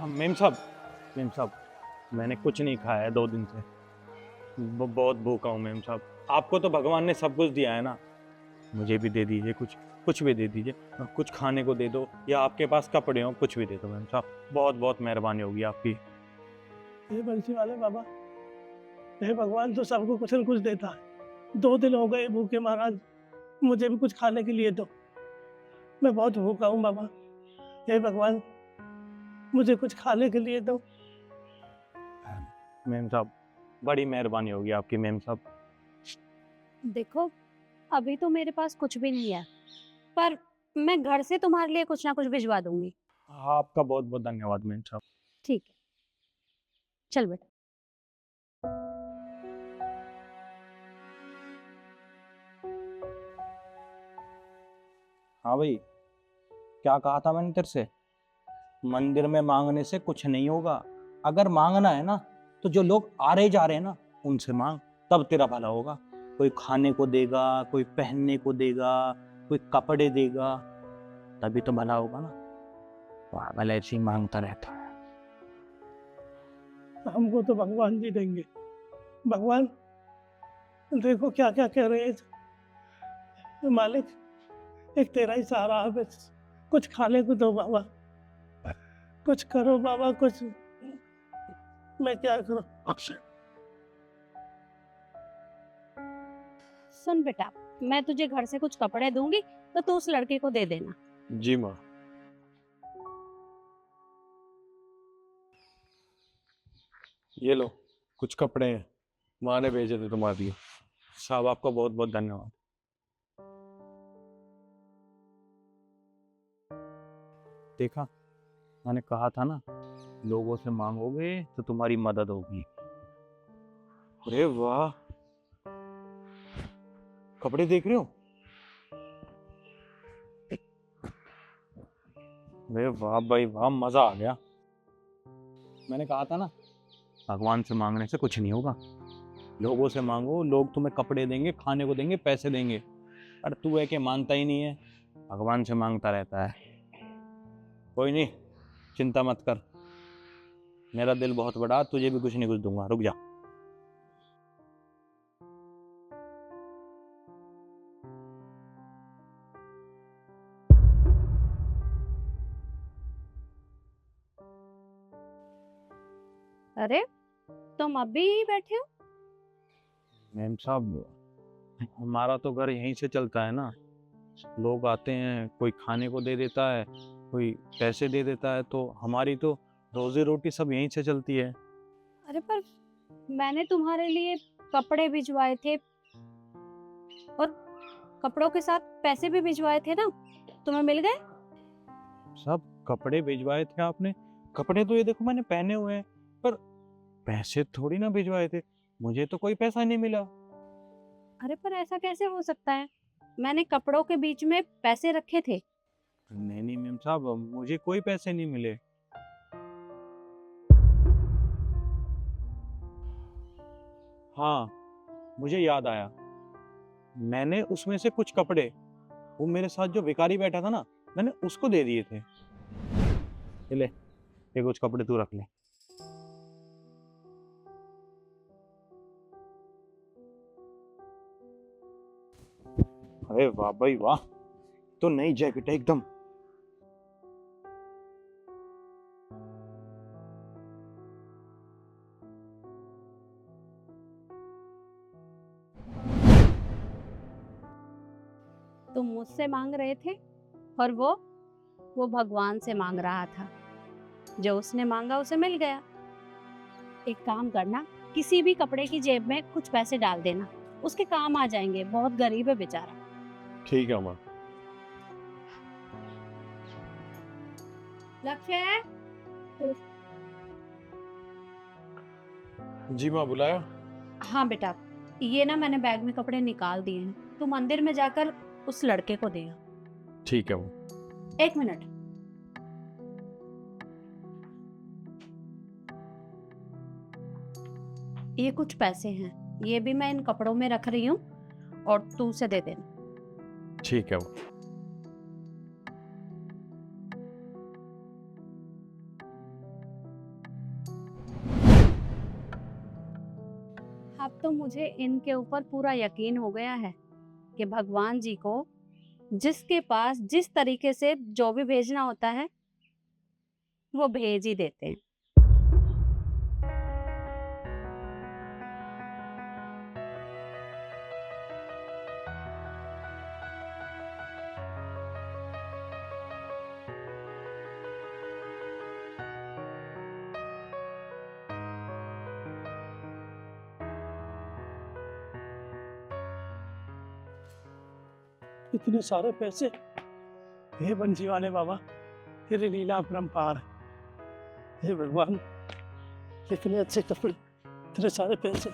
Ma'am साहब, मैंने कुछ नहीं खाया है 2 दिन से। बहुत भूखा हूँ मेम साहब। आपको तो भगवान ने सब कुछ दिया है ना, मुझे भी दे दीजिए कुछ, कुछ भी दे दीजिए। कुछ खाने को दे दो, या आपके पास कपड़े हो कुछ भी दे दो मेम साहब, बहुत बहुत मेहरबानी होगी आपकी। हे बंसी वाले बाबा, हे भगवान, तो सबको कुछ न कुछ देता है। 2 दिन हो गए भूखे महाराज, मुझे भी कुछ खाने के लिए दो। मैं बहुत भूखा हूँ बाबा। हे भगवान, मुझे कुछ खाने के लिए दो। मेम साहब, बड़ी मेहरबानी होगी आपकी मेम साहब। देखो, अभी तो मेरे पास कुछ भी नहीं है, पर मैं घर से तुम्हारे लिए कुछ ना कुछ भिजवा दूंगी। आपका बहुत बहुत धन्यवाद मेम साहब। ठीक है, चल बेटा। हाँ भाई, क्या कहा था मैंने तेरे से? मंदिर में मांगने से कुछ नहीं होगा। अगर मांगना है ना, तो जो लोग आ रहे जा रहे हैं ना, उनसे मांग, तब तेरा भला होगा। कोई खाने को देगा, कोई पहनने को देगा, कोई कपड़े देगा, तभी तो भला होगा ना। पागल ऐसे ही मांगता रहता है। हमको तो भगवान जी देंगे। भगवान, देखो क्या क्या कह रहे हैं मालिक। एक तेरा ही सहारा है बस। कुछ खाने को दो बाबा, कुछ करो बाबा, कुछ। मैं क्या करूं? सुन बेटा, मैं तुझे घर से कुछ कपड़े दूंगी, तो तू उस लड़के को दे देना। जी माँ। ये लो, कुछ कपड़े हैं, माँ ने भेजे थे तुम्हारे लिए। साहब आपका बहुत बहुत धन्यवाद। देखा, मैंने कहा था ना, लोगों से मांगोगे तो तुम्हारी मदद होगी। अरे वाह, कपड़े देख रहे हो? अरे वाह भाई वाह, मजा आ गया। मैंने कहा था ना, भगवान से मांगने से कुछ नहीं होगा। लोगों से मांगो, लोग तुम्हें कपड़े देंगे, खाने को देंगे, पैसे देंगे। अरे तू है कि मानता ही नहीं है, भगवान से मांगता रहता है। कोई नहीं, चिंता मत कर, मेरा दिल बहुत बड़ा, तुझे भी कुछ नहीं कुछ दूंगा। रुक जा। अरे, तुम अभी ही बैठे हो? मैम साहब, हमारा तो घर यहीं से चलता है ना। लोग आते हैं, कोई खाने को दे देता है, कोई पैसे दे देता है, तो हमारी तो रोजी रोटी सब यहीं से चलती है। अरे पर मैंने तुम्हारे लिए कपड़े भिजवाए थे, और कपड़ों के साथ पैसे भी भिजवाए थे ना, तुम्हें मिल गए? सब कपड़े भिजवाए थे आपने? कपड़े तो ये देखो मैंने पहने हुए हैं, पर पैसे थोड़ी ना भिजवाए थे। मुझे तो कोई पैसा नहीं मिला। अरे पर ऐसा कैसे हो सकता है? मैंने कपड़ों के बीच में पैसे रखे थे। नहीं नहीं मैम साहब, मुझे कोई पैसे नहीं मिले। हाँ, मुझे याद आया, मैंने उसमें से कुछ कपड़े, वो मेरे साथ जो भिखारी बैठा था ना, मैंने उसको दे दिए थे। ये ले, ये कुछ कपड़े तू रख ले। अरे वाह भाई वाह, तो नई जैकेट है एकदम। तुम मुझसे मांग रहे थे, और वो भगवान से मांग रहा था। जो उसने मांगा उसे मिल गया। एक काम करना, किसी भी कपड़े की जेब में कुछ पैसे डाल देना, उसके काम आ जाएंगे। बहुत गरीब है बेचारा। ठीक है माँ। लक्ष्य। जी माँ, बुलाया? हाँ बेटा, ये ना मैंने बैग में कपड़े निकाल दिए हैं, तू मंदिर में जाकर उस लड़के को देगा। ठीक है वो। 1 मिनट। ये कुछ पैसे हैं, ये भी मैं इन कपड़ों में रख रही हूँ, और तू उसे दे देना। ठीक है वो। अब तो मुझे इनके ऊपर पूरा यकीन हो गया है कि भगवान जी को जिसके पास जिस तरीके से जो भी भेजना होता है वो भेज ही देते हैं। इतने सारे पैसे, हे बंसी वाले बाबा, तेरी लीला अपरंपार है। हे भगवान, इतने अच्छे कपड़े, इतने सारे पैसे।